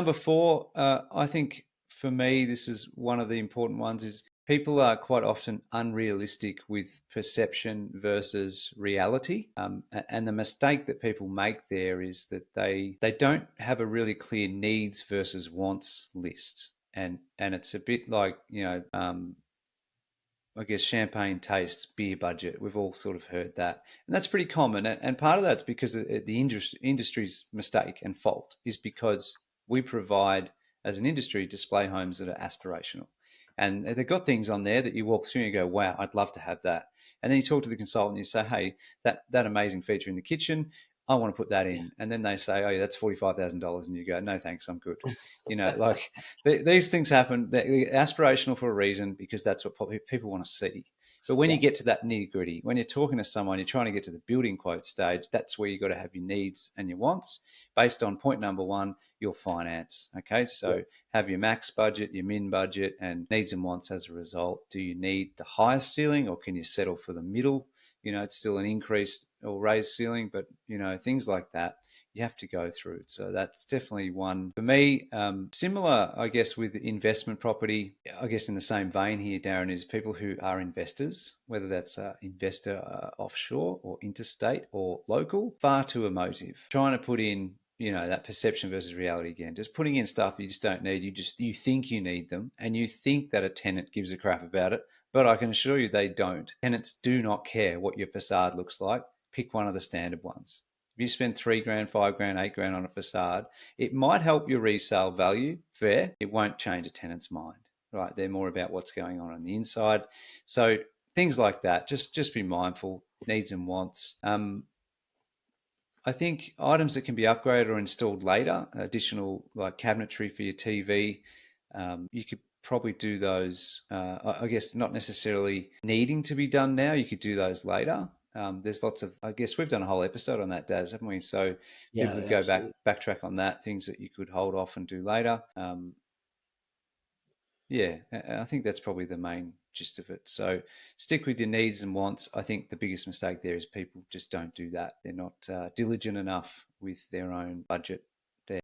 Number four, I think for me, this is one of the important ones, is people are quite often unrealistic with perception versus reality. And the mistake that people make there is that they don't have a really clear needs versus wants list. And it's a bit like, I guess champagne taste, beer budget. We've all sort of heard that, and that's pretty common. And part of that's because the industry's mistake and fault is because we provide, as an industry, display homes that are aspirational, and they've got things on there that you walk through and you go, "Wow, I'd love to have that." And then you talk to the consultant and you say, "Hey, that amazing feature in the kitchen, I want to put that Yeah. in." And then they say, "Oh, yeah, that's $45,000," and you go, "No, thanks, I'm good." Like these things happen. They're aspirational for a reason because that's what people want to see. But when you Yeah. get to that nitty gritty, when you're talking to someone, you're trying to get to the building quote stage, that's where you've got to have your needs and your wants based on point number one, your finance. Okay. Yeah. So have your max budget, your min budget, and needs and wants as a result. Do you need the highest ceiling or can you settle for the middle? It's still an increased or raised ceiling, but things like that you have to go through. So that's definitely one for me. Similar, I guess, with investment property. I guess in the same vein here, Darren, is people who are investors, whether that's investor offshore or interstate or local, far too emotive. Trying to put in that perception versus reality again, just putting in stuff you just don't need. You think you need them and you think that a tenant gives a crap about it, but I can assure you they don't. Tenants do not care what your facade looks like. Pick one of the standard ones. If you spend 3 grand, 5 grand, 8 grand on a facade, it might help your resale value, fair. It won't change a tenant's mind, right? They're more about what's going on the inside. So things like that, just be mindful, needs and wants. I think items that can be upgraded or installed later, additional like cabinetry for your TV, you could probably do those. I guess not necessarily needing to be done now. You could do those later. There's lots of. I guess we've done a whole episode on that, Daz, haven't we? So Yeah, people could go absolutely. backtrack on that. Things that you could hold off and do later. Yeah, I think that's probably the main gist of it. So stick with your needs and wants. I think the biggest mistake there is people just don't do that. They're not diligent enough with their own budget.